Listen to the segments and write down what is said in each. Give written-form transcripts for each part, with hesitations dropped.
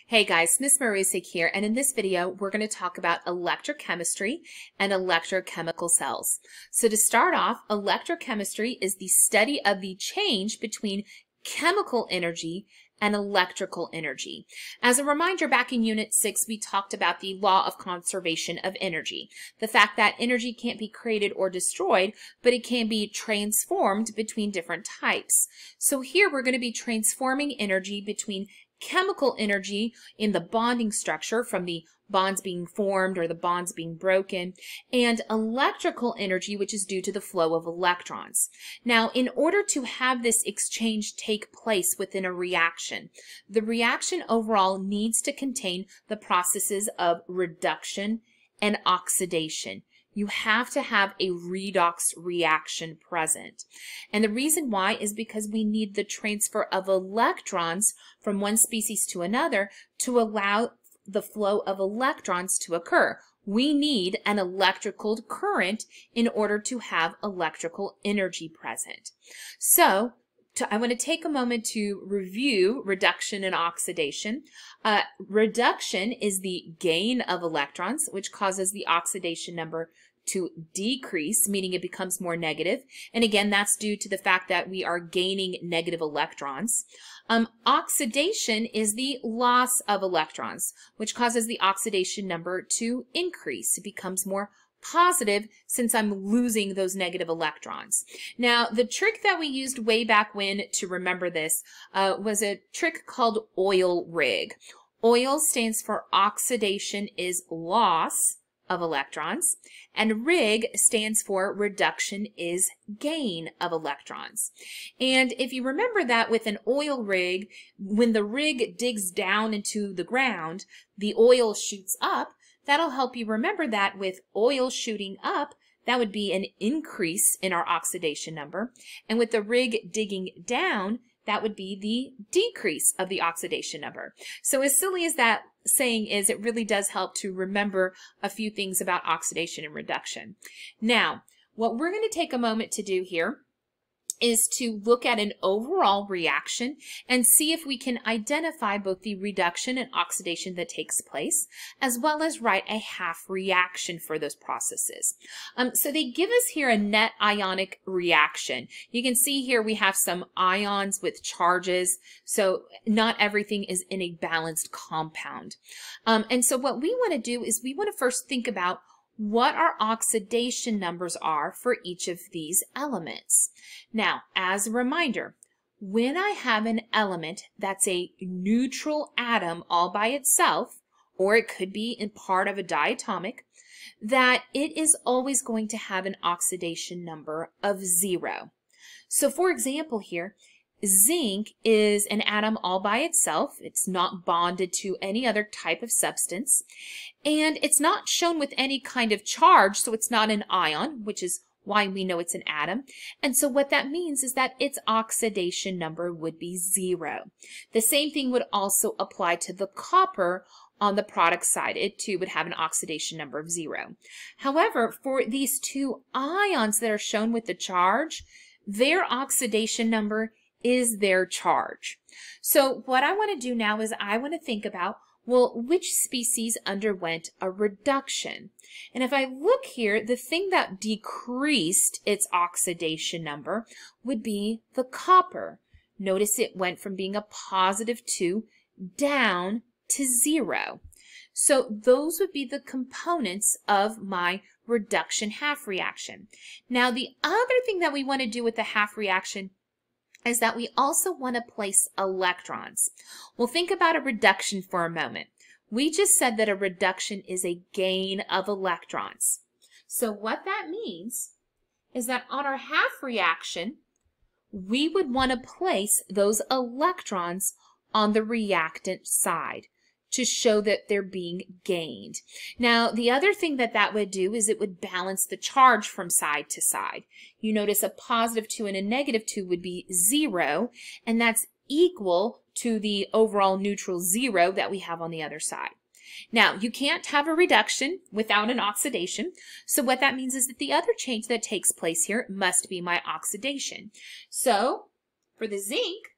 Hey guys, Miss Marusik here, and in this video we're going to talk about electrochemistry and electrochemical cells. So to start off, electrochemistry is the study of the change between chemical energy and electrical energy. As a reminder, back in Unit 6 we talked about the law of conservation of energy, the fact that energy can't be created or destroyed, but it can be transformed between different types. So here we're going to be transforming energy between chemical energy in the bonding structure from the bonds being formed or the bonds being broken, and electrical energy, which is due to the flow of electrons. Now, in order to have this exchange take place within a reaction, the reaction overall needs to contain the processes of reduction and oxidation. You have to have a redox reaction present. And the reason why is because we need the transfer of electrons from one species to another to allow the flow of electrons to occur. We need an electrical current in order to have electrical energy present. So, I want to take a moment to review reduction and oxidation. Reduction is the gain of electrons, which causes the oxidation number to decrease, meaning it becomes more negative. And again, that's due to the fact that we are gaining negative electrons. Oxidation is the loss of electrons, which causes the oxidation number to increase. It becomes more positive since I'm losing those negative electrons. Now, the trick that we used way back when to remember this was a trick called oil rig. Oil stands for oxidation is loss of electrons, and rig stands for reduction is gain of electrons. And if you remember that with an oil rig, when the rig digs down into the ground, the oil shoots up. That'll help you remember that with oil shooting up, that would be an increase in our oxidation number. And with the rig digging down, that would be the decrease of the oxidation number. So as silly as that saying is, it really does help to remember a few things about oxidation and reduction. Now, what we're going to take a moment to do here is to look at an overall reaction and see if we can identify both the reduction and oxidation that takes place, as well as write a half reaction for those processes. So they give us here a net ionic reaction. You can see here we have some ions with charges, so not everything is in a balanced compound. And so what we want to do is we want to first think about what our oxidation numbers are for each of these elements. Now, as a reminder, when I have an element that's a neutral atom all by itself, or it could be in part of a diatomic, that it is always going to have an oxidation number of 0. So for example here, zinc is an atom all by itself. It's not bonded to any other type of substance, and it's not shown with any kind of charge, so it's not an ion, which is why we know it's an atom. And so what that means is that its oxidation number would be 0. The same thing would also apply to the copper on the product side. It too would have an oxidation number of 0. However, for these two ions that are shown with the charge, their oxidation number is their charge. So what I want to do now is I want to think about, well, which species underwent a reduction? And if I look here, the thing that decreased its oxidation number would be the copper. Notice it went from being a +2 down to 0. So those would be the components of my reduction half reaction. Now, the other thing that we want to do with the half reaction is that we also want to place electrons. Well, think about a reduction for a moment. We just said that a reduction is a gain of electrons. So what that means is that on our half reaction, we would want to place those electrons on the reactant side to show that they're being gained. Now, the other thing that that would do is it would balance the charge from side to side. You notice a +2 and a -2 would be 0, and that's equal to the overall neutral 0 that we have on the other side. Now, you can't have a reduction without an oxidation, so what that means is that the other change that takes place here must be my oxidation. So, for the zinc,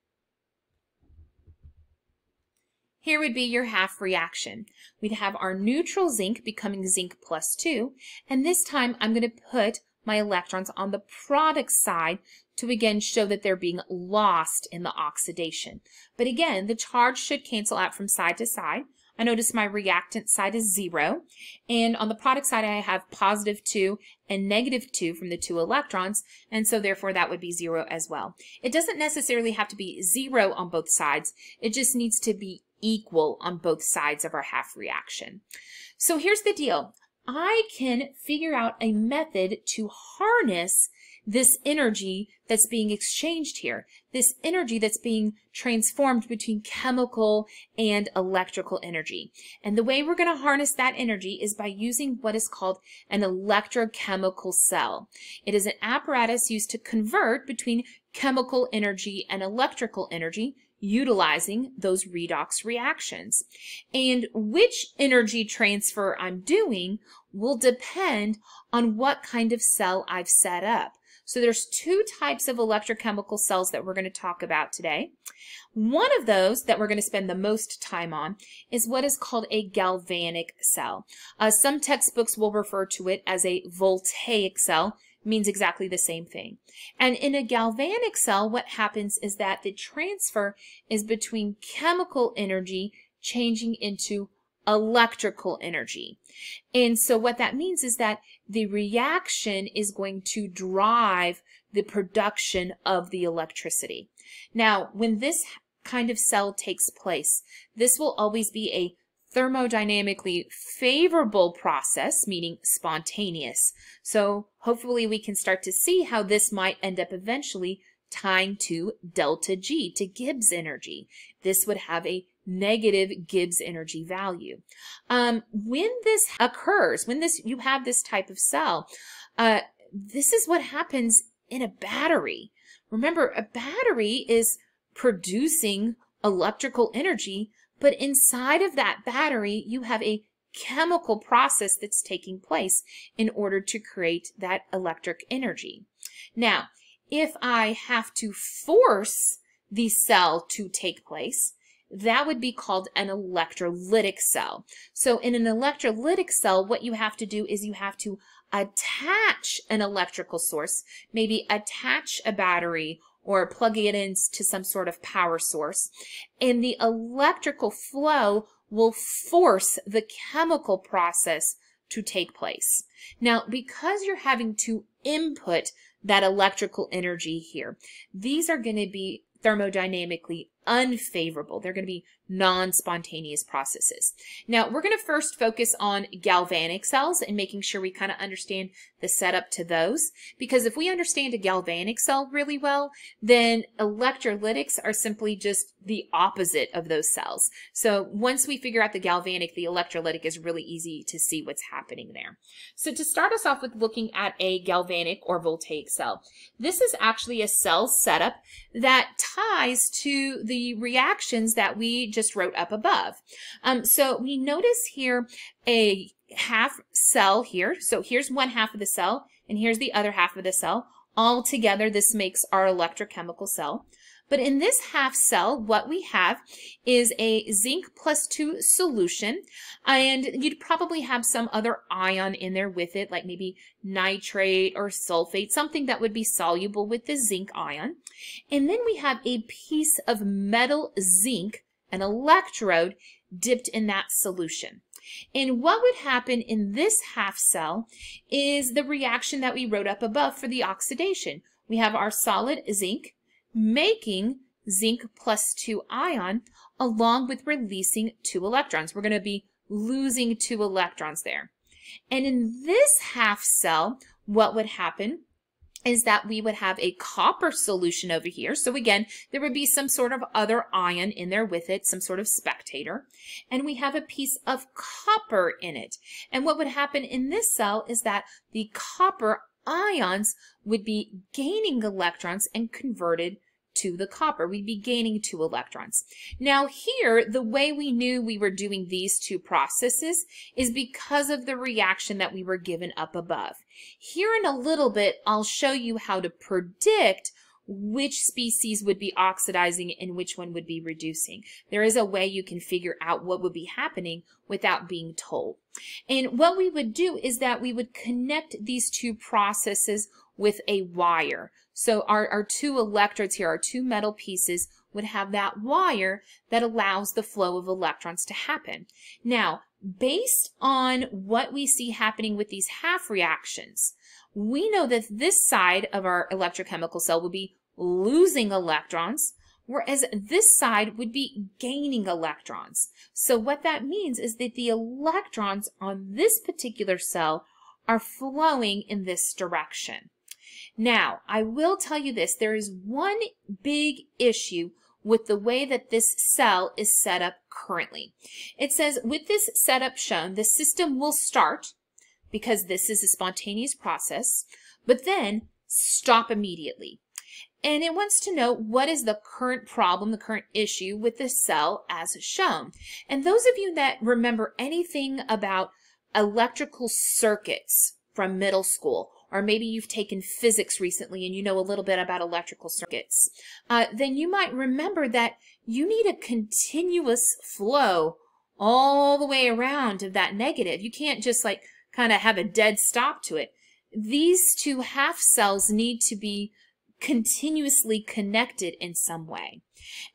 Here would be your half reaction. We'd have our neutral zinc becoming zinc plus 2, and this time I'm going to put my electrons on the product side to again show that they're being lost in the oxidation. But again, the charge should cancel out from side to side. I notice my reactant side is 0, and on the product side I have positive 2 and negative 2 from the 2 electrons, and so therefore that would be 0 as well. It doesn't necessarily have to be 0 on both sides, it just needs to be equal on both sides of our half reaction. So here's the deal. I can figure out a method to harness this energy that's being exchanged here, this energy that's being transformed between chemical and electrical energy. And the way we're going to harness that energy is by using what is called an electrochemical cell. It is an apparatus used to convert between chemical energy and electrical energy, utilizing those redox reactions. And which energy transfer I'm doing will depend on what kind of cell I've set up. So there's 2 types of electrochemical cells that we're going to talk about today. One of those that we're going to spend the most time on is what is called a galvanic cell. Some textbooks will refer to it as a voltaic cell. Means exactly the same thing. And in a galvanic cell, what happens is that the transfer is between chemical energy changing into electrical energy. And so what that means is that the reaction is going to drive the production of the electricity. Now, when this kind of cell takes place, this will always be a thermodynamically favorable process, meaning spontaneous. So hopefully we can start to see how this might end up eventually tying to delta G, to Gibbs energy. This would have a negative Gibbs energy value. When this occurs, when you have this type of cell, this is what happens in a battery. Remember, a battery is producing electrical energy, but inside of that battery, you have a chemical process that's taking place in order to create that electric energy. Now, if I have to force the cell to take place, that would be called an electrolytic cell. So in an electrolytic cell, what you have to do is you have to attach an electrical source, maybe attach a battery or plug it into some sort of power source, and the electrical flow will force the chemical process to take place. Now, because you're having to input that electrical energy here, these are going to be thermodynamically unfavorable. They're going to be non-spontaneous processes. Now, we're going to first focus on galvanic cells and making sure we kind of understand the setup to those, because if we understand a galvanic cell really well, then electrolytics are simply just the opposite of those cells. So once we figure out the galvanic, the electrolytic is really easy to see what's happening there. So to start us off with looking at a galvanic or voltaic cell, this is actually a cell setup that ties to the reactions that we just wrote up above. So we notice here a half cell here. So here's one half of the cell, and here's the other half of the cell. All together, this makes our electrochemical cell. But in this half cell, what we have is a zinc plus 2 solution, and you'd probably have some other ion in there with it, like maybe nitrate or sulfate, something that would be soluble with the zinc ion. And then we have a piece of metal zinc, an electrode, dipped in that solution. And what would happen in this half cell is the reaction that we wrote up above for the oxidation. We have our solid zinc making zinc plus 2 ion along with releasing 2 electrons. We're going to be losing 2 electrons there. And in this half cell, what would happen is that we would have a copper solution over here. So again, there would be some sort of other ion in there with it, some sort of spectator. And we have a piece of copper in it. And what would happen in this cell is that the copper ions would be gaining electrons and converted to the copper. We'd be gaining 2 electrons. Now here, the way we knew we were doing these 2 processes is because of the reaction that we were given up above. Here in a little bit, I'll show you how to predict which species would be oxidizing and which one would be reducing. There is a way you can figure out what would be happening without being told. And what we would do is that we would connect these two processes with a wire. So our two electrodes here, our two metal pieces, would have that wire that allows the flow of electrons to happen. Now, based on what we see happening with these half reactions, we know that this side of our electrochemical cell will be losing electrons, whereas this side would be gaining electrons. So what that means is that the electrons on this particular cell are flowing in this direction. Now, I will tell you this, there is one big issue with the way that this cell is set up currently. It says, with this setup shown, the system will start, because this is a spontaneous process, but then stop immediately. And it wants to know what is the current problem, the current issue with the cell as shown. And those of you that remember anything about electrical circuits from middle school, or maybe you've taken physics recently and you know a little bit about electrical circuits, then you might remember that you need a continuous flow all the way around of that negative. You can't just like kind of have a dead stop to it. These two half cells need to be continuously connected in some way.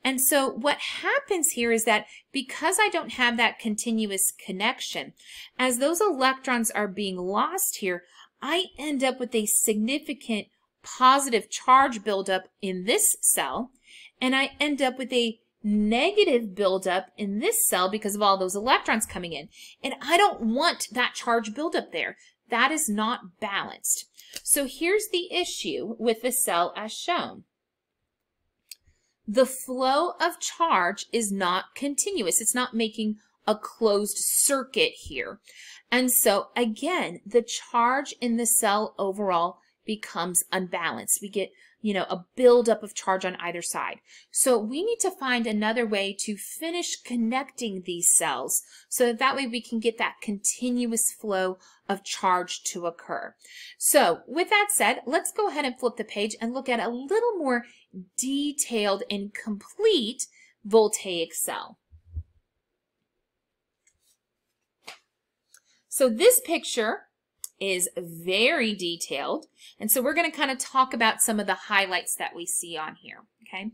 And so what happens here is that because I don't have that continuous connection, as those electrons are being lost here, I end up with a significant positive charge buildup in this cell, and I end up with a negative buildup in this cell because of all those electrons coming in. And I don't want that charge buildup there. That is not balanced. So here's the issue with the cell as shown. The flow of charge is not continuous. It's not making a closed circuit here. And so again, the charge in the cell overall becomes unbalanced. We get, a buildup of charge on either side. So we need to find another way to finish connecting these cells so that way we can get that continuous flow of charge to occur. So with that said, let's go ahead and flip the page and look at a little more detailed and complete voltaic cell. So this picture is very detailed, and so we're going to kind of talk about some of the highlights that we see on here. Okay.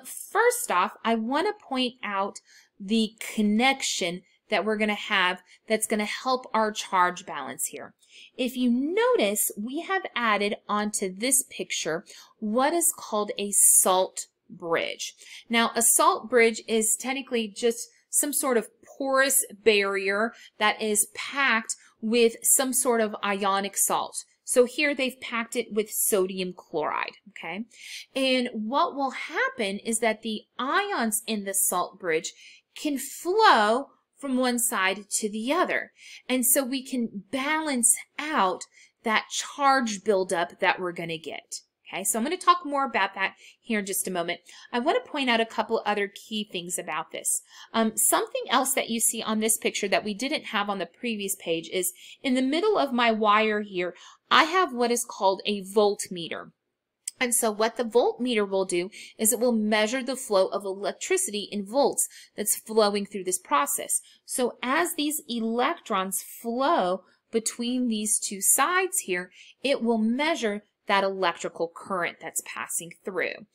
First off, I want to point out the connection that we're going to have that's going to help our charge balance here. If you notice, we have added onto this picture what is called a salt bridge. Now, a salt bridge is technically just some sort of porous barrier that is packed with some sort of ionic salt. So here they've packed it with sodium chloride, okay? And what will happen is that the ions in the salt bridge can flow from one side to the other. And so we can balance out that charge buildup that we're going to get. Okay, so I'm going to talk more about that here in just a moment. I want to point out a couple other key things about this. Something else that you see on this picture that we didn't have on the previous page is in the middle of my wire here, I have what is called a voltmeter. And so what the voltmeter will do is it will measure the flow of electricity in volts that's flowing through this process. So as these electrons flow between these two sides here, it will measure that electrical current that's passing through.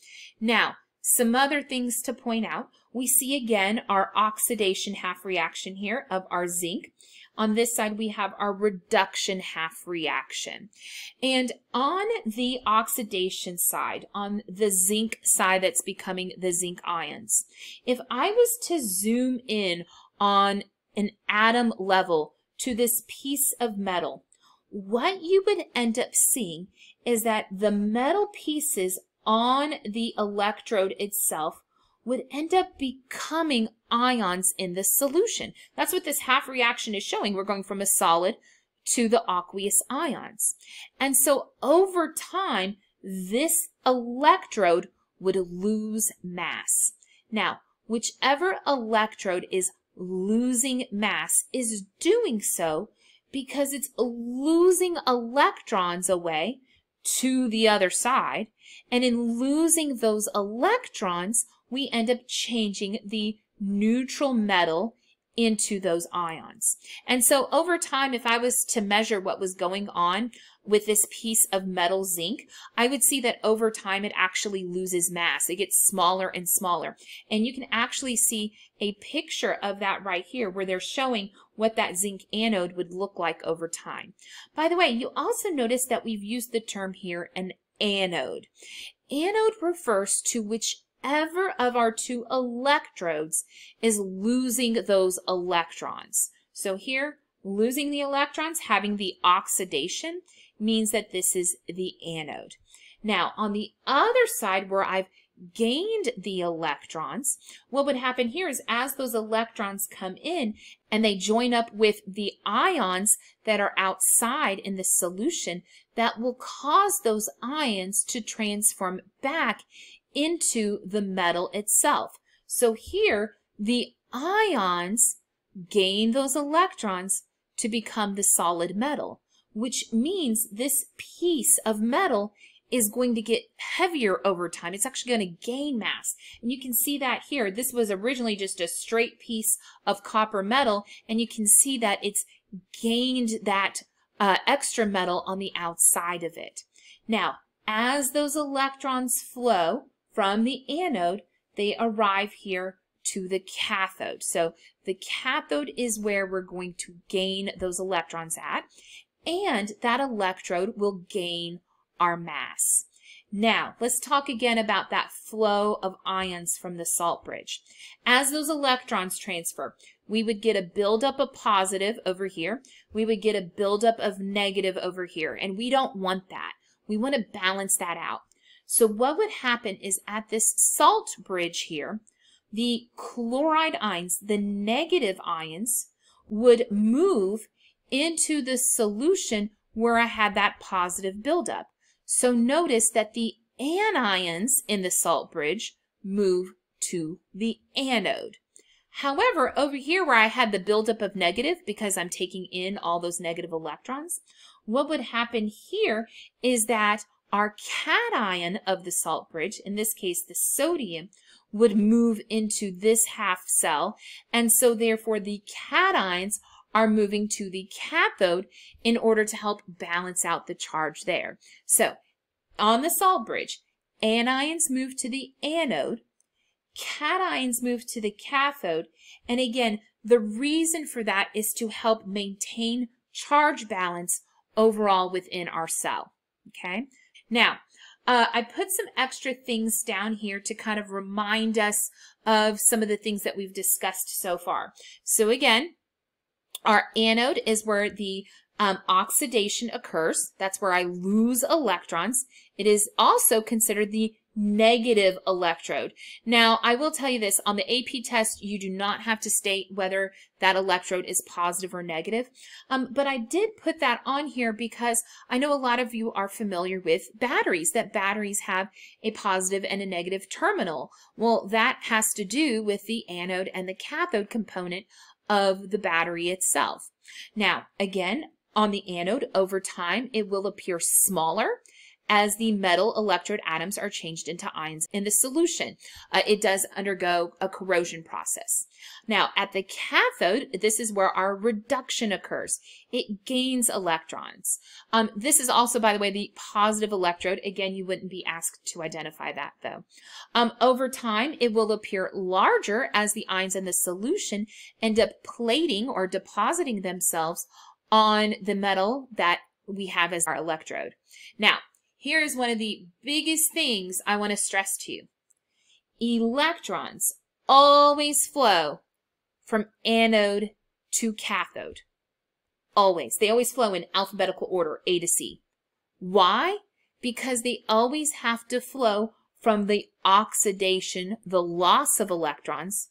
Now, some other things to point out. We see again our oxidation half reaction here of our zinc. On this side, we have our reduction half reaction. And on the oxidation side, on the zinc side that's becoming the zinc ions, if I was to zoom in on an atom level to this piece of metal, what you would end up seeing is that the metal pieces on the electrode itself would end up becoming ions in the solution. That's what this half reaction is showing. We're going from a solid to the aqueous ions. And so over time, this electrode would lose mass. Now, whichever electrode is losing mass is doing so because it's losing electrons away to the other side. And in losing those electrons, we end up changing the neutral metal into those ions. And so over time, if I was to measure what was going on with this piece of metal zinc, I would see that over time it actually loses mass. It gets smaller and smaller. And you can actually see a picture of that right here where they're showing what that zinc anode would look like over time. By the way, you also notice that we've used the term here, an anode. Anode refers to whichever of our two electrodes is losing those electrons. So here, losing the electrons, having the oxidation, means that this is the anode. Now, on the other side where I've gained the electrons, what would happen here is as those electrons come in and they join up with the ions that are outside in the solution, that will cause those ions to transform back into the metal itself. So here, the ions gain those electrons to become the solid metal, which means this piece of metal is going to get heavier over time. It's actually going to gain mass. And you can see that here. This was originally just a straight piece of copper metal, and you can see that it's gained that extra metal on the outside of it. Now, as those electrons flow from the anode, they arrive here to the cathode. So the cathode is where we're going to gain those electrons at, and that electrode will gain our mass. Now, let's talk again about that flow of ions from the salt bridge. As those electrons transfer, we would get a buildup of positive over here. We would get a buildup of negative over here, and we don't want that. We want to balance that out. So what would happen is at this salt bridge here, the chloride ions, the negative ions, would move into the solution where I had that positive buildup. So notice that the anions in the salt bridge move to the anode. However, over here where I had the buildup of negative, because I'm taking in all those negative electrons, what would happen here is that our cation of the salt bridge, in this case the sodium, would move into this half cell, and so therefore the cations are moving to the cathode in order to help balance out the charge there. So on the salt bridge, anions move to the anode, cations move to the cathode, and again, the reason for that is to help maintain charge balance overall within our cell. Okay? Now, I put some extra things down here to kind of remind us of some of the things that we've discussed so far. So again, our anode is where the oxidation occurs. That's where I lose electrons. It is also considered the negative electrode. Now, I will tell you this, on the AP test, you do not have to state whether that electrode is positive or negative, but I did put that on here because I know a lot of you are familiar with batteries, that batteries have a positive and a negative terminal. Well, that has to do with the anode and the cathode component of the battery itself. Now, again, on the anode, over time, it will appear smaller as the metal electrode atoms are changed into ions in the solution. It does undergo a corrosion process. Now, at the cathode, this is where our reduction occurs. It gains electrons. This is also, by the way, the positive electrode. Again, you wouldn't be asked to identify that, though. Over time, it will appear larger as the ions in the solution end up plating or depositing themselves on the metal that we have as our electrode. Now, here is one of the biggest things I want to stress to you. Electrons always flow from anode to cathode. Always. They always flow in alphabetical order, A to C. Why? Because they always have to flow from the oxidation, the loss of electrons,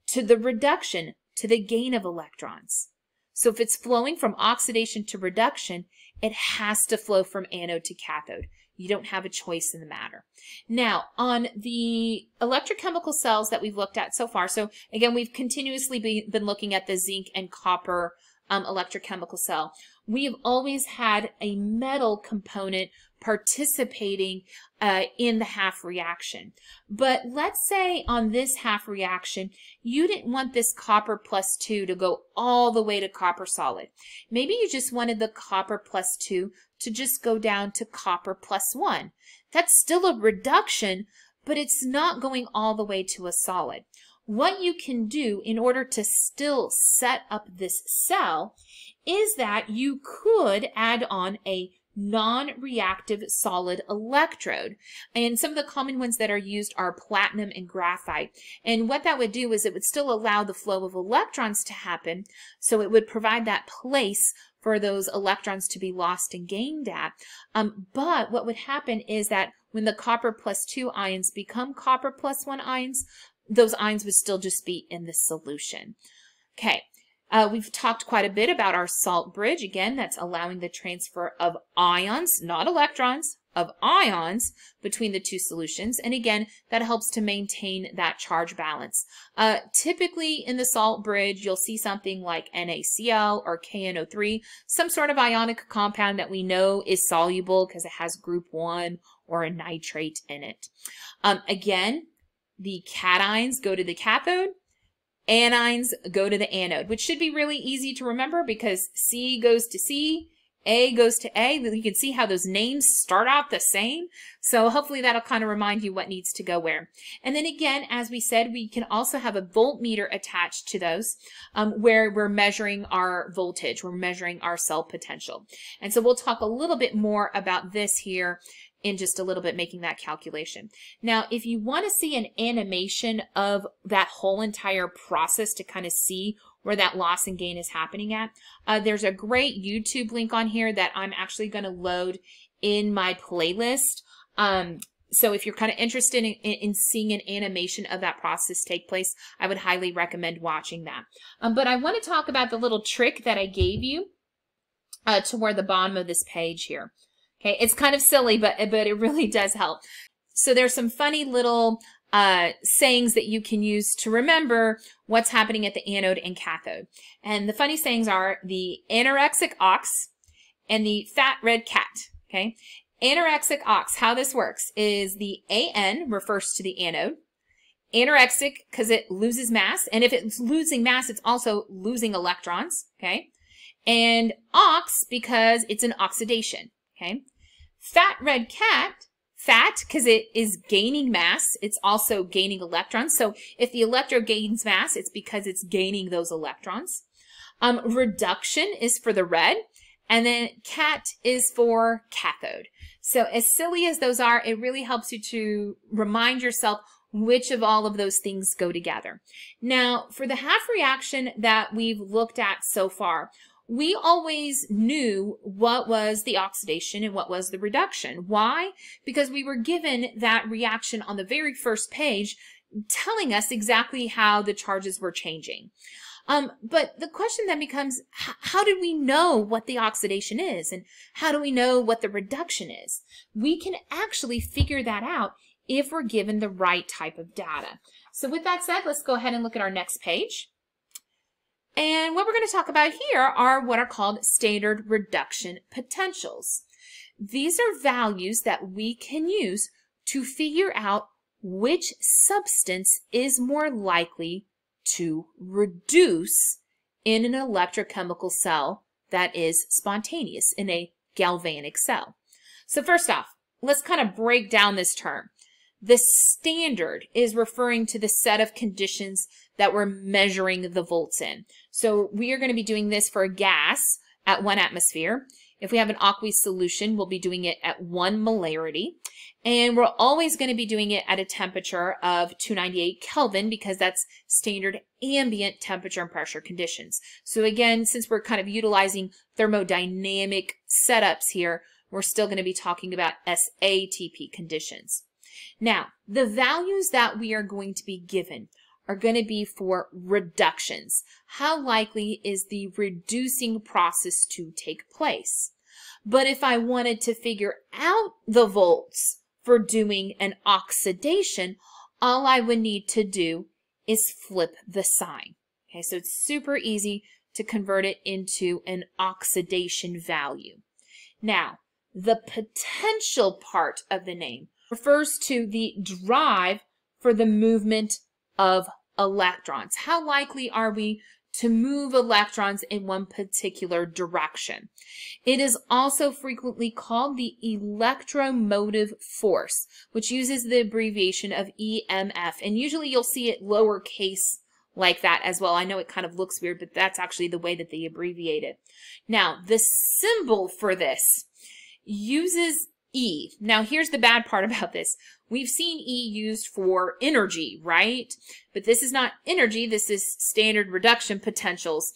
to the reduction, to the gain of electrons. So if it's flowing from oxidation to reduction, it has to flow from anode to cathode. You don't have a choice in the matter. Now, on the electrochemical cells that we've looked at so far, so again, we've continuously been looking at the zinc and copper electrochemical cell. We have always had a metal component participating in the half reaction. But let's say on this half reaction, you didn't want this copper plus 2 to go all the way to copper solid. Maybe you just wanted the copper plus 2 to just go down to copper plus 1. That's still a reduction, but it's not going all the way to a solid. What you can do in order to still set up this cell is that you could add on a non-reactive solid electrode. And some of the common ones that are used are platinum and graphite. And what that would do is it would still allow the flow of electrons to happen, so it would provide that place for those electrons to be lost and gained at. But what would happen is that when the copper plus 2 ions become copper plus 1 ions, those ions would still just be in the solution. Okay. We've talked quite a bit about our salt bridge. Again, that's allowing the transfer of ions, not electrons, of ions between the two solutions. And again, that helps to maintain that charge balance. Typically in the salt bridge, you'll see something like NaCl or KNO3, some sort of ionic compound that we know is soluble because it has group 1 or a nitrate in it. Again, the cations go to the cathode, anions go to the anode, which should be really easy to remember because C goes to C, A goes to A. You can see how those names start out the same. So hopefully that'll kind of remind you what needs to go where. And then again, as we said, we can also have a voltmeter attached to those where we're measuring our voltage, we're measuring our cell potential. And so we'll talk a little bit more about this here in just a little bit, making that calculation. Now, if you want to see an animation of that whole entire process to kind of see where that loss and gain is happening at, there's a great YouTube link on here that I'm actually going to load in my playlist. So if you're kind of interested in seeing an animation of that process take place, I would highly recommend watching that. But I want to talk about the little trick that I gave you toward the bottom of this page here. Okay, it's kind of silly, but it really does help. So there's some funny little sayings that you can use to remember what's happening at the anode and cathode. And the funny sayings are the anorexic ox and the fat red cat. Okay, anorexic ox, how this works is the AN refers to the anode. Anorexic because it loses mass, and if it's losing mass, it's also losing electrons. Okay, and ox because it's an oxidation. Okay, fat red cat, fat because it is gaining mass, it's also gaining electrons. So if the electrode gains mass, it's because it's gaining those electrons. Reduction is for the red, and then cat is for cathode. So as silly as those are, it really helps you to remind yourself which of all of those things go together. Now, for the half reaction that we've looked at so far, we always knew what was the oxidation and what was the reduction. Why? Because we were given that reaction on the very first page telling us exactly how the charges were changing. But the question then becomes, how did we know what the oxidation is? And how do we know what the reduction is? We can actually figure that out if we're given the right type of data. So with that said, let's go ahead and look at our next page. And what we're going to talk about here are what are called standard reduction potentials. These are values that we can use to figure out which substance is more likely to reduce in an electrochemical cell that is spontaneous, in a galvanic cell. So first off, let's kind of break down this term. The standard is referring to the set of conditions that we're measuring the volts in. So we are going to be doing this for a gas at 1 atmosphere. If we have an aqueous solution, we'll be doing it at 1 molarity. And we're always going to be doing it at a temperature of 298 Kelvin because that's standard ambient temperature and pressure conditions. So again, since we're kind of utilizing thermodynamic setups here, we're still going to be talking about SATP conditions. Now, the values that we are going to be given are going to be for reductions. How likely is the reducing process to take place? But if I wanted to figure out the volts for doing an oxidation, all I would need to do is flip the sign. Okay, so it's super easy to convert it into an oxidation value. Now, the potential part of the name refers to the drive for the movement of electrons. How likely are we to move electrons in one particular direction? It is also frequently called the electromotive force, which uses the abbreviation of EMF, and usually you'll see it lowercase like that as well. I know it kind of looks weird, but that's actually the way that they abbreviate it. Now, the symbol for this uses E. Now, here's the bad part about this. We've seen E used for energy, right? But this is not energy. This is standard reduction potentials.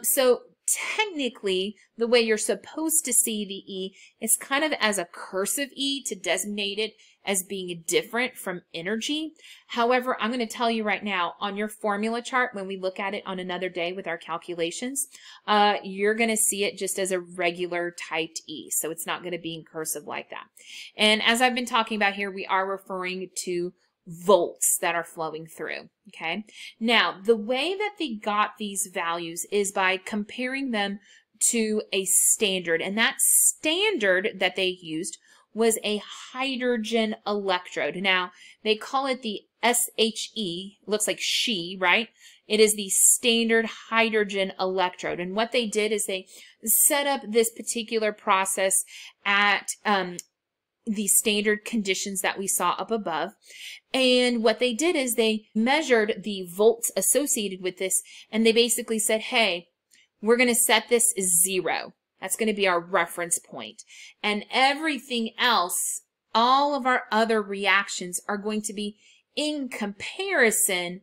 So technically, the way you're supposed to see the E is kind of as a cursive E to designate it as being different from energy. However, I'm going to tell you right now, on your formula chart, when we look at it on another day with our calculations, you're going to see it just as a regular typed E. So it's not going to be in cursive like that. And as I've been talking about here, we are referring to volts that are flowing through, okay? Now, the way that they got these values is by comparing them to a standard, and that standard that they used was a hydrogen electrode. Now, they call it the SHE, looks like she, right? It is the standard hydrogen electrode. And what they did is they set up this particular process at the standard conditions that we saw up above. And what they did is they measured the volts associated with this, and they basically said, hey, we're going to set this as 0. That's going to be our reference point. And everything else, all of our other reactions are going to be in comparison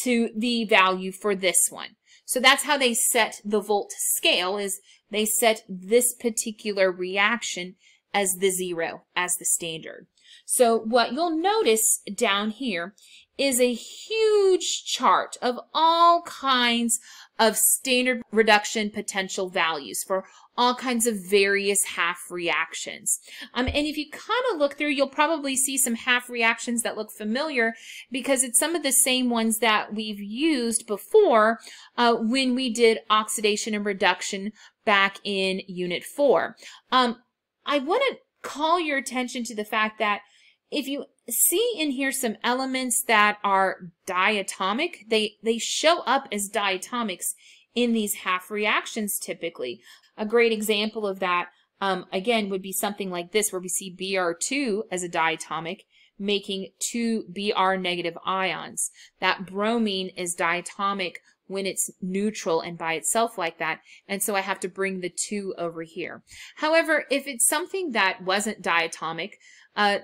to the value for this one. So that's how they set the volt scale, is they set this particular reaction as the 0, as the standard. So what you'll notice down here is a huge chart of all kinds of standard reduction potential values for all kinds of various half reactions. And if you kind of look through, you'll probably see some half reactions that look familiar because it's some of the same ones that we've used before when we did oxidation and reduction back in Unit 4. I want to call your attention to the fact that if you see in here some elements that are diatomic, they show up as diatomics in these half reactions typically. A great example of that, again, would be something like this, where we see Br2 as a diatomic, making 2 Br negative ions. That bromine is diatomic when it's neutral and by itself like that, and so I have to bring the 2 over here. However, if it's something that wasn't diatomic,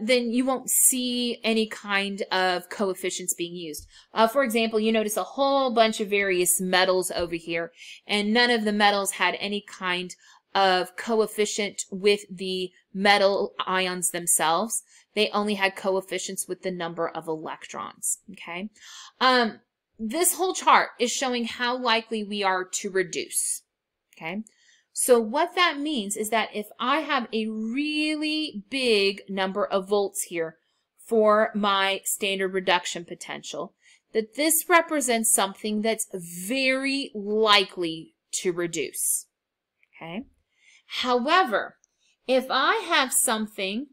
then you won't see any kind of coefficients being used. For example, you notice a whole bunch of various metals over here, and none of the metals had any kind of coefficient with the metal ions themselves. They only had coefficients with the number of electrons, okay? This whole chart is showing how likely we are to reduce, okay? So what that means is that if I have a really big number of volts here for my standard reduction potential, that this represents something that's very likely to reduce, okay? However, if I have something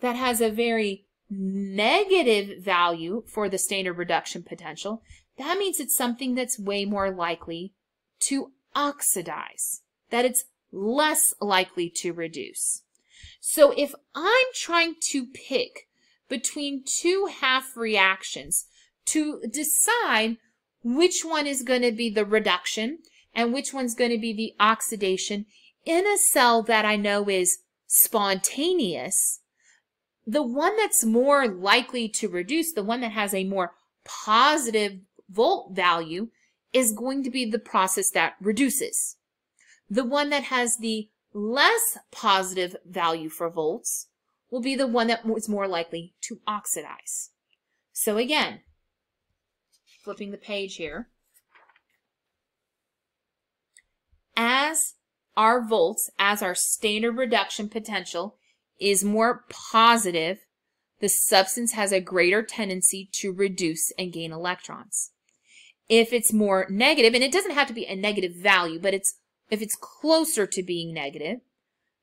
that has a very negative value for the standard reduction potential, that means it's something that's way more likely to oxidize, that it's less likely to reduce. So if I'm trying to pick between two half reactions to decide which one is going to be the reduction and which one's going to be the oxidation in a cell that I know is spontaneous, the one that's more likely to reduce, the one that has a more positive volt value, is going to be the process that reduces. The one that has the less positive value for volts will be the one that is more likely to oxidize. So again, flipping the page here, as our volts, as our standard reduction potential is more positive, the substance has a greater tendency to reduce and gain electrons. If it's more negative, and it doesn't have to be a negative value, but if it's closer to being negative,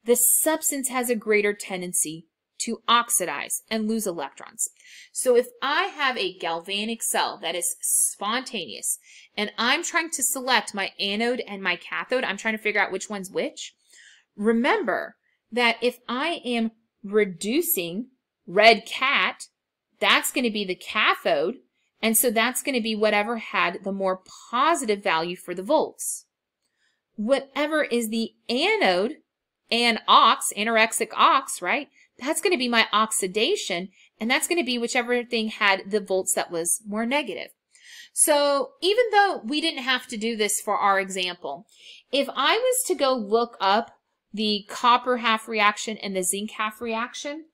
the substance has a greater tendency to oxidize and lose electrons. So if I have a galvanic cell that is spontaneous and I'm trying to select my anode and my cathode, I'm trying to figure out which one's which, remember that if I am reducing red cat, that's going to be the cathode, and so that's going to be whatever had the more positive value for the volts. Whatever is the anode, anorexic ox, right? That's going to be my oxidation, and that's going to be whichever thing had the volts that was more negative. So even though we didn't have to do this for our example, if I was to go look up the copper half reaction and the zinc half reaction,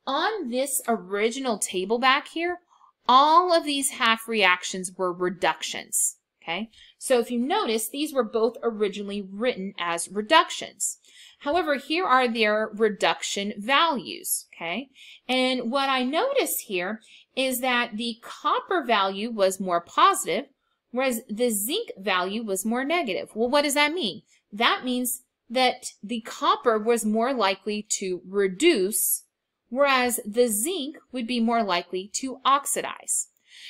on this original table back here, all of these half reactions were reductions. Okay, so if you notice, these were both originally written as reductions. However, here are their reduction values, okay? And what I notice here is that the copper value was more positive, whereas the zinc value was more negative. Well, what does that mean? That means that the copper was more likely to reduce, whereas the zinc would be more likely to oxidize.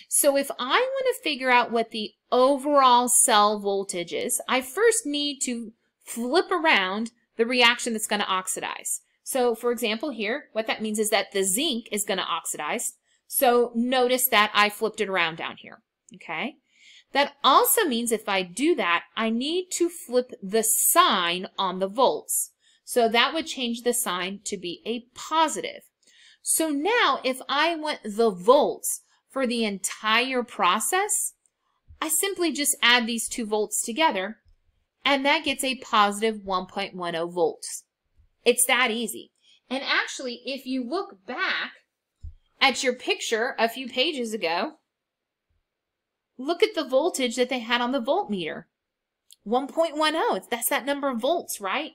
So if I want to figure out what the overall cell voltage is, I first need to flip around the reaction that's going to oxidize. So for example here, what that means is that the zinc is going to oxidize. So notice that I flipped it around down here, okay? That also means if I do that, I need to flip the sign on the volts. So that would change the sign to be a positive. So now if I want the volts for the entire process, I simply just add these two volts together, and that gets a positive 1.10 volts. It's that easy. And actually, if you look back at your picture a few pages ago, look at the voltage that they had on the voltmeter. 1.10, that's that number of volts, right?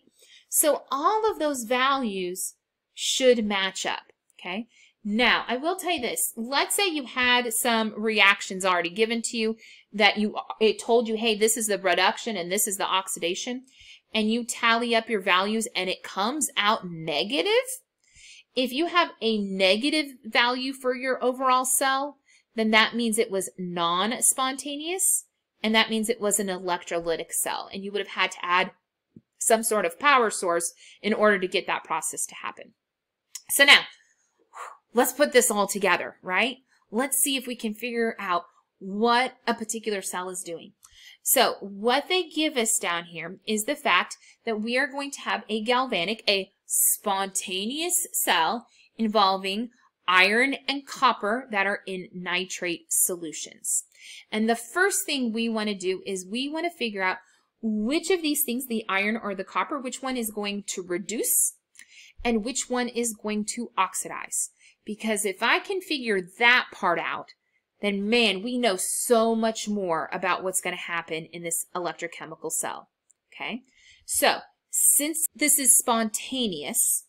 So all of those values should match up, okay? Now, I will tell you this. Let's say you had some reactions already given to you that it told you, hey, this is the reduction and this is the oxidation, and you tally up your values and it comes out negative. If you have a negative value for your overall cell, then that means it was non-spontaneous, and that means it was an electrolytic cell, and you would have had to add some sort of power source in order to get that process to happen. So now, let's put this all together, right? Let's see if we can figure out what a particular cell is doing. So what they give us down here is the fact that we are going to have a galvanic, a spontaneous cell involving iron and copper that are in nitrate solutions. And the first thing we want to do is we want to figure out which of these things, the iron or the copper, which one is going to reduce and which one is going to oxidize. Because if I can figure that part out, then man, we know so much more about what's going to happen in this electrochemical cell. Okay, so since this is spontaneous,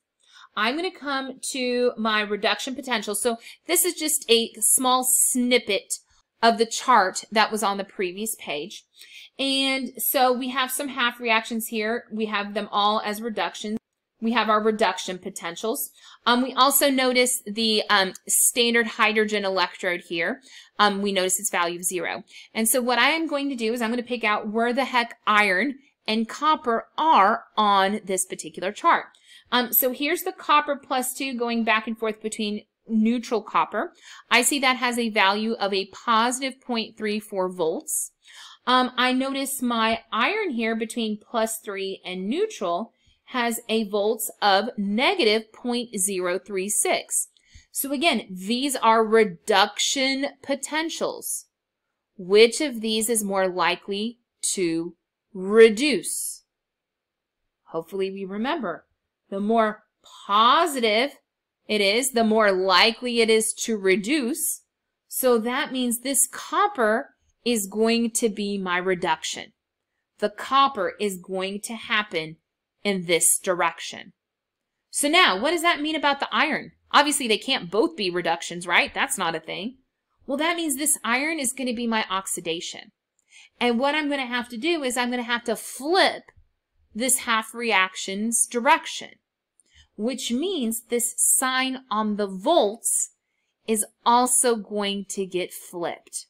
I'm going to come to my reduction potential. So this is just a small snippet of the chart that was on the previous page. And so we have some half reactions here. We have them all as reductions. We have our reduction potentials. We also notice the standard hydrogen electrode here. We notice its value of 0. And so what I am going to do is I'm going to pick out where the heck iron and copper are on this particular chart. So here's the copper plus 2 going back and forth between neutral copper. I see that has a value of a positive 0.34 volts. I notice my iron here between plus 3 and neutral has a volts of negative 0.036. So again, these are reduction potentials. Which of these is more likely to reduce? Hopefully we remember. The more positive it is, the more likely it is to reduce. So that means this copper is going to be my reduction. The copper is going to happen in this direction. So now, what does that mean about the iron? Obviously, they can't both be reductions, right? That's not a thing. Well, that means this iron is going to be my oxidation. And what I'm going to have to do is I'm going to have to flip this half reaction's direction, which means this sign on the volts is also going to get flipped.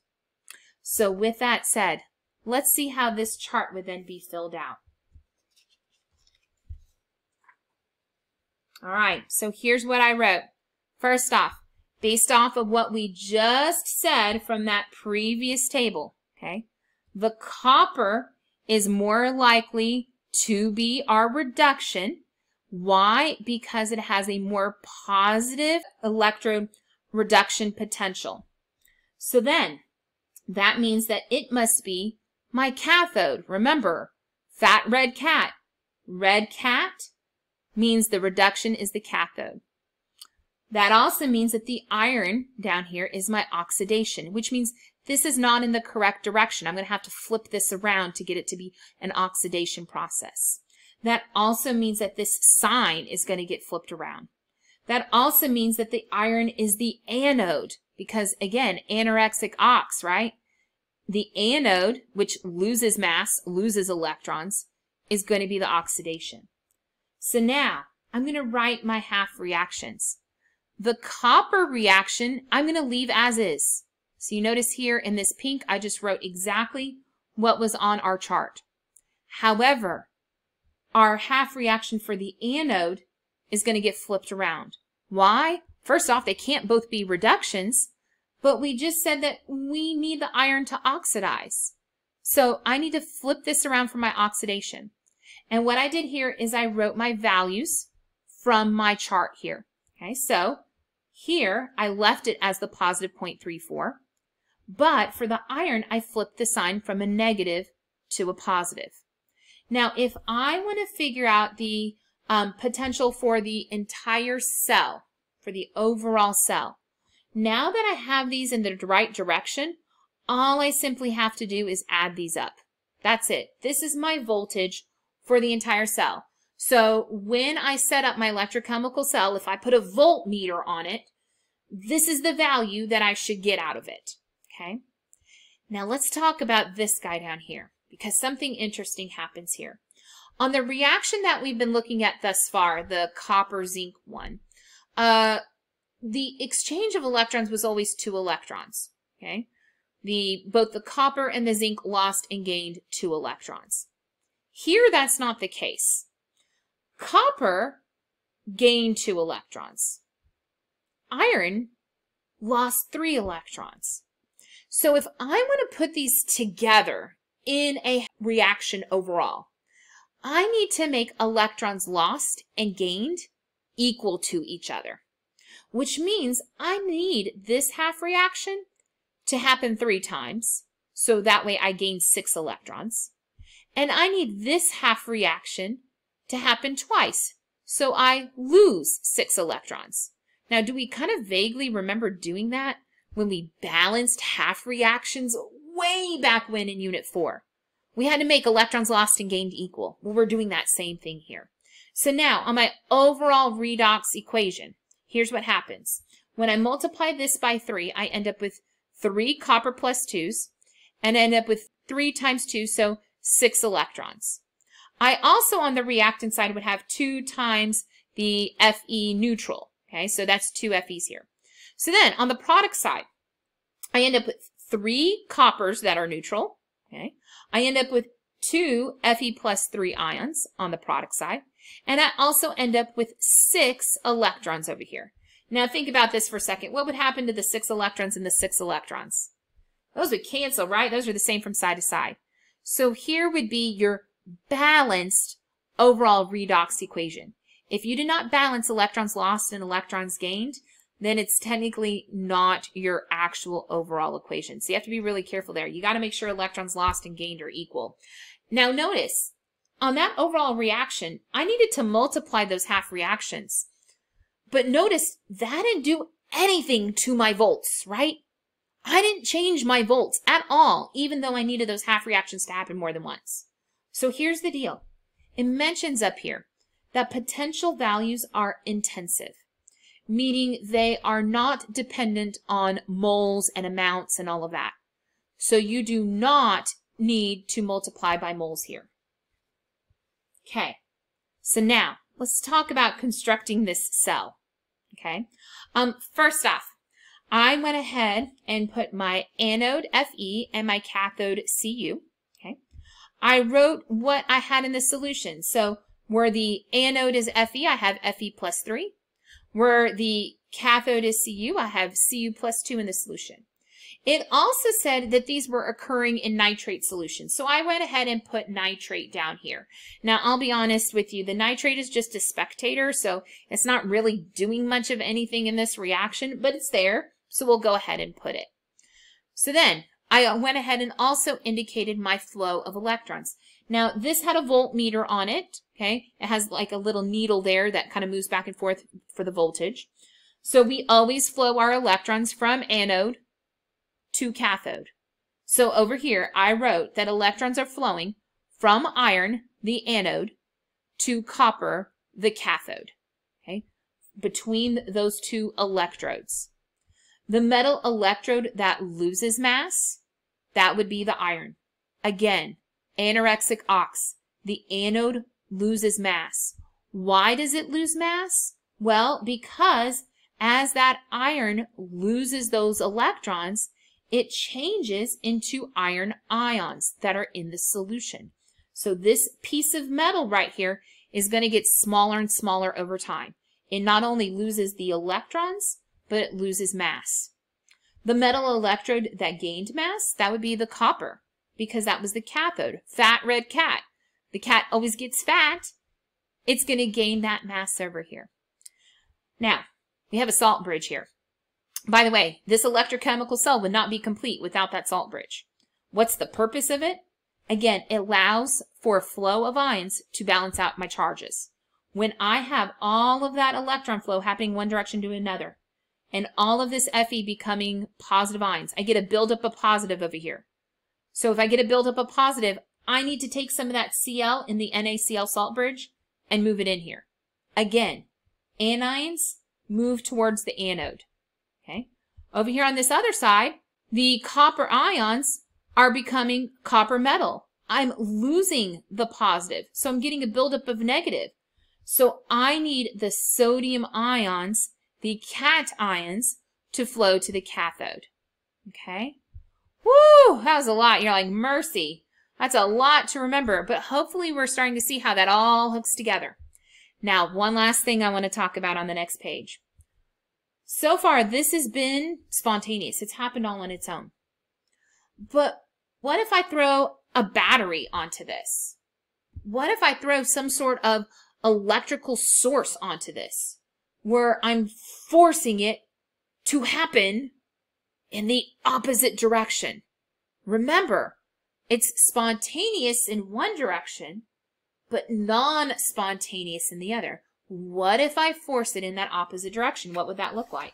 So with that said, let's see how this chart would then be filled out. All right, so here's what I wrote. First off, based off of what we just said from that previous table, okay, the copper is more likely to be our reduction. Why? Because it has a more positive electrode reduction potential. So then, that means that it must be my cathode. Remember, fat red cat. Red cat means the reduction is the cathode. That also means that the iron down here is my oxidation, which means this is not in the correct direction. I'm going to have to flip this around to get it to be an oxidation process. That also means that this sign is going to get flipped around. That also means that the iron is the anode, because again, anorexic ox, right? The anode, which loses mass, loses electrons, is going to be the oxidation. So now, I'm going to write my half reactions. The copper reaction, I'm going to leave as is. So you notice here in this pink, I just wrote exactly what was on our chart. However, our half reaction for the anode is going to get flipped around. Why? First off, they can't both be reductions, but we just said that we need the iron to oxidize. So I need to flip this around for my oxidation. And what I did here is I wrote my values from my chart here. Okay, so here I left it as the positive 0.34, but for the iron, I flipped the sign from a negative to a positive. Now, if I want to figure out the potential for the entire cell, for the overall cell, now that I have these in the right direction, all I simply have to do is add these up. That's it. This is my voltage for the entire cell. So when I set up my electrochemical cell, if I put a voltmeter on it, this is the value that I should get out of it. Okay. Now let's talk about this guy down here, because something interesting happens here. On the reaction that we've been looking at thus far, the copper-zinc one, the exchange of electrons was always 2 electrons. Okay. Both the copper and the zinc lost and gained 2 electrons. Here, that's not the case. Copper gained 2 electrons. Iron lost 3 electrons. So if I want to put these together in a reaction overall, I need to make electrons lost and gained equal to each other, which means I need this half reaction to happen 3 times, so that way I gain 6 electrons. And I need this half reaction to happen twice, so I lose 6 electrons. Now, do we kind of vaguely remember doing that when we balanced half reactions way back when in Unit 4? We had to make electrons lost and gained equal. Well, we're doing that same thing here. So now, on my overall redox equation, here's what happens. When I multiply this by 3, I end up with 3 copper plus 2s, and I end up with 3 times 2, so 6 electrons. I also, on the reactant side, would have 2 times the Fe neutral. Okay, so that's 2 Fe's here. So then, on the product side, I end up with 3 coppers that are neutral. Okay, I end up with 2 Fe plus 3 ions on the product side, and I also end up with 6 electrons over here. Now think about this for a second. What would happen to the 6 electrons and the 6 electrons? Those would cancel, right? Those are the same from side to side. So here would be your balanced overall redox equation. If you do not balance electrons lost and electrons gained, then it's technically not your actual overall equation. So you have to be really careful there. You got to make sure electrons lost and gained are equal. Now notice, on that overall reaction, I needed to multiply those half reactions. But notice, that didn't do anything to my volts, right? I didn't change my volts at all, even though I needed those half reactions to happen more than once. So here's the deal. It mentions up here that potential values are intensive, meaning they are not dependent on moles and amounts and all of that. So you do not need to multiply by moles here. Okay, so now let's talk about constructing this cell. Okay, first off, I went ahead and put my anode Fe and my cathode Cu. Okay, I wrote what I had in the solution. So where the anode is Fe, I have Fe plus 3. Where the cathode is Cu, I have Cu plus 2 in the solution. It also said that these were occurring in nitrate solution. So I went ahead and put nitrate down here. Now, I'll be honest with you, the nitrate is just a spectator, so it's not really doing much of anything in this reaction, but it's there, so we'll go ahead and put it. So then, I went ahead and also indicated my flow of electrons. Now, this had a voltmeter on it, okay? It has like a little needle there that kind of moves back and forth for the voltage. So we always flow our electrons from anode to cathode. So over here, I wrote that electrons are flowing from iron, the anode, to copper, the cathode, okay? Between those two electrodes. The metal electrode that loses mass, that would be the iron. Again, anorexic ox, the anode loses mass. Why does it lose mass? Well, because as that iron loses those electrons, it changes into iron ions that are in the solution. So this piece of metal right here is going to get smaller and smaller over time. It not only loses the electrons, but it loses mass. The metal electrode that gained mass, that would be the copper, because that was the cathode. Fat red cat. The cat always gets fat. It's going to gain that mass over here. Now, we have a salt bridge here. By the way, this electrochemical cell would not be complete without that salt bridge. What's the purpose of it? Again, it allows for a flow of ions to balance out my charges. When I have all of that electron flow happening one direction to another, and all of this Fe becoming positive ions, I get a buildup of positive over here. So if I get a buildup of positive, I need to take some of that Cl in the NaCl salt bridge and move it in here. Again, anions move towards the anode. Okay. Over here on this other side, the copper ions are becoming copper metal. I'm losing the positive, so I'm getting a buildup of negative. So I need the sodium ions, the cations, to flow to the cathode. Okay. Woo! That was a lot. You're like, mercy. That's a lot to remember, but hopefully we're starting to see how that all hooks together. Now, one last thing I want to talk about on the next page. So far, this has been spontaneous. It's happened all on its own. But what if I throw a battery onto this? What if I throw some sort of electrical source onto this, where I'm forcing it to happen in the opposite direction? Remember, it's spontaneous in one direction, but non-spontaneous in the other. What if I force it in that opposite direction? What would that look like?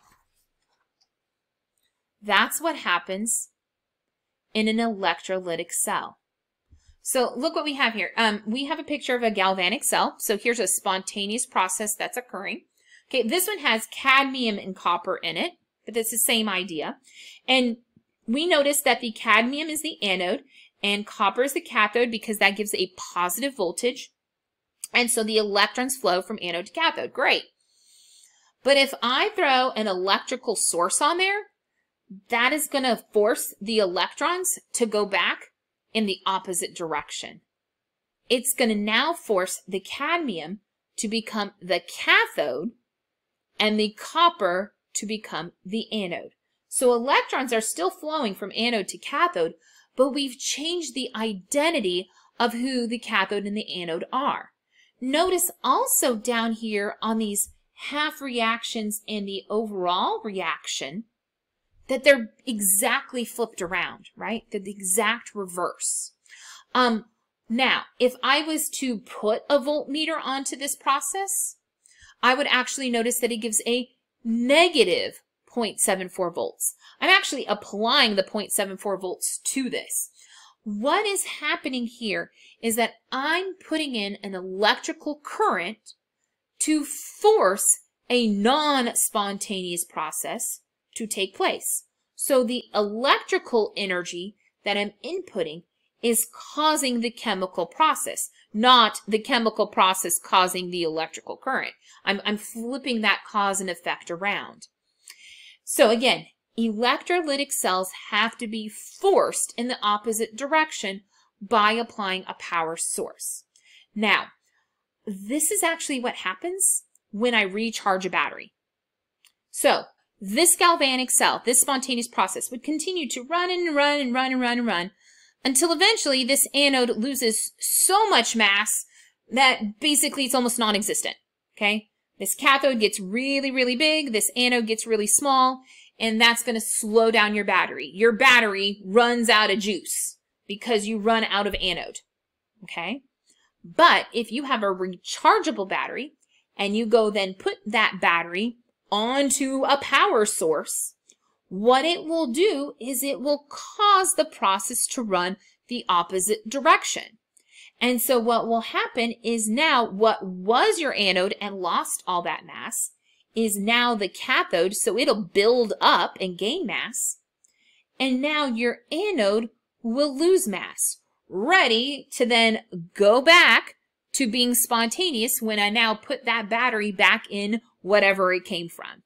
That's what happens in an electrolytic cell. So look what we have here. We have a picture of a galvanic cell. So here's a spontaneous process that's occurring. Okay, this one has cadmium and copper in it, but it's the same idea. And we notice that the cadmium is the anode and copper is the cathode because that gives a positive voltage. And so the electrons flow from anode to cathode. Great. But if I throw an electrical source on there, that is going to force the electrons to go back in the opposite direction. It's going to now force the cadmium to become the cathode and the copper to become the anode. So electrons are still flowing from anode to cathode, but we've changed the identity of who the cathode and the anode are. Notice also down here on these half reactions and the overall reaction that they're exactly flipped around, right? They're the exact reverse. Now, if I was to put a voltmeter onto this process, I would actually notice that it gives a negative 0.74 volts. I'm actually applying the 0.74 volts to this. What is happening here is that I'm putting in an electrical current to force a non-spontaneous process to take place. So the electrical energy that I'm inputting is causing the chemical process, not the chemical process causing the electrical current. I'm flipping that cause and effect around. So again, electrolytic cells have to be forced in the opposite direction by applying a power source. Now, this is actually what happens when I recharge a battery. So this galvanic cell, this spontaneous process, would continue to run and run and run and run and run until eventually this anode loses so much mass that basically it's almost non-existent, okay? This cathode gets really, really big, this anode gets really small, and that's going to slow down your battery. Your battery runs out of juice because you run out of anode, okay? But if you have a rechargeable battery and you go then put that battery onto a power source, what it will do is it will cause the process to run the opposite direction. And so what will happen is now what was your anode and lost all that mass is now the cathode, so it'll build up and gain mass. And now your anode will lose mass, ready to then go back to being spontaneous when I now put that battery back in whatever it came from.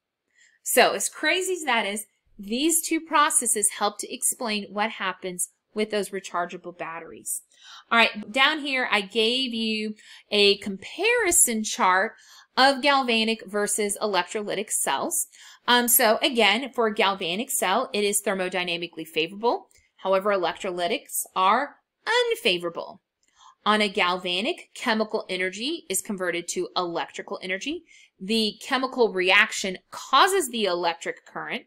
So as crazy as that is, these two processes help to explain what happens with those rechargeable batteries. All right, down here I gave you a comparison chart of galvanic versus electrolytic cells. So again, for a galvanic cell, it is thermodynamically favorable. However, electrolytics are unfavorable. On a galvanic, chemical energy is converted to electrical energy. The chemical reaction causes the electric current.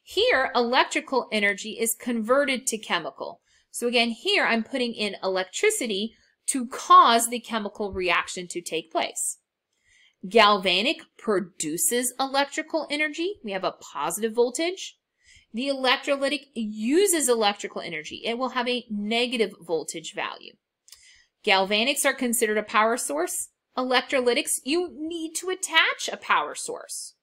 Here, electrical energy is converted to chemical. So again, here I'm putting in electricity to cause the chemical reaction to take place. Galvanic produces electrical energy. We have a positive voltage. The electrolytic uses electrical energy. It will have a negative voltage value. Galvanics are considered a power source. Electrolytics, you need to attach a power source.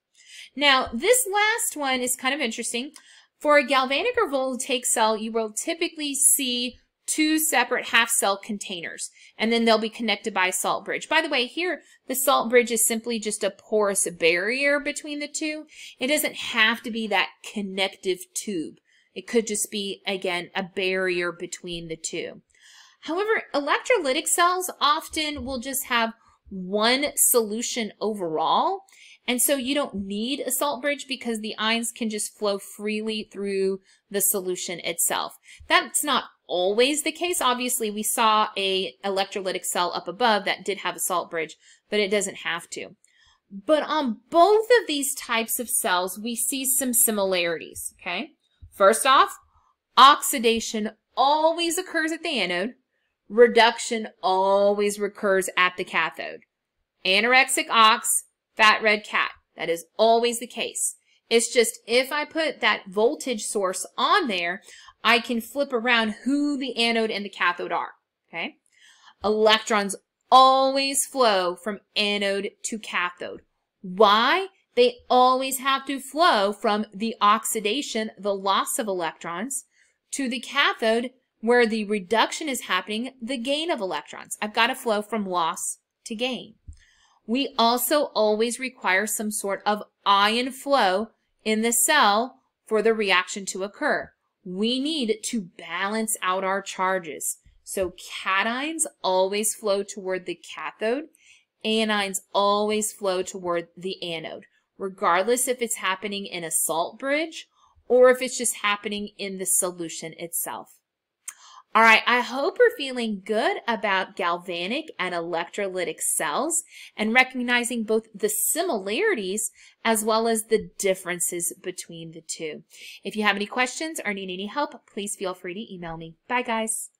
Now, this last one is kind of interesting. For a galvanic or voltaic cell, you will typically see two separate half-cell containers, and then they'll be connected by a salt bridge. By the way, here, the salt bridge is simply just a porous barrier between the two. It doesn't have to be that connective tube. It could just be, again, a barrier between the two. However, electrolytic cells often will just have one solution overall, and so you don't need a salt bridge because the ions can just flow freely through the solution itself. That's not always the case. Obviously, we saw an electrolytic cell up above that did have a salt bridge, but it doesn't have to. But on both of these types of cells, we see some similarities, okay? First off, oxidation always occurs at the anode. Reduction always recurs at the cathode. Anorexic ox, fat red cat. That is always the case. It's just if I put that voltage source on there, I can flip around who the anode and the cathode are, okay? Electrons always flow from anode to cathode. Why? They always have to flow from the oxidation, the loss of electrons, to the cathode, where the reduction is happening, the gain of electrons. I've got to flow from loss to gain. We also always require some sort of ion flow in the cell for the reaction to occur. We need to balance out our charges. So cations always flow toward the cathode. Anions always flow toward the anode, regardless if it's happening in a salt bridge or if it's just happening in the solution itself. All right, I hope you're feeling good about galvanic and electrolytic cells and recognizing both the similarities as well as the differences between the two. If you have any questions or need any help, please feel free to email me. Bye, guys.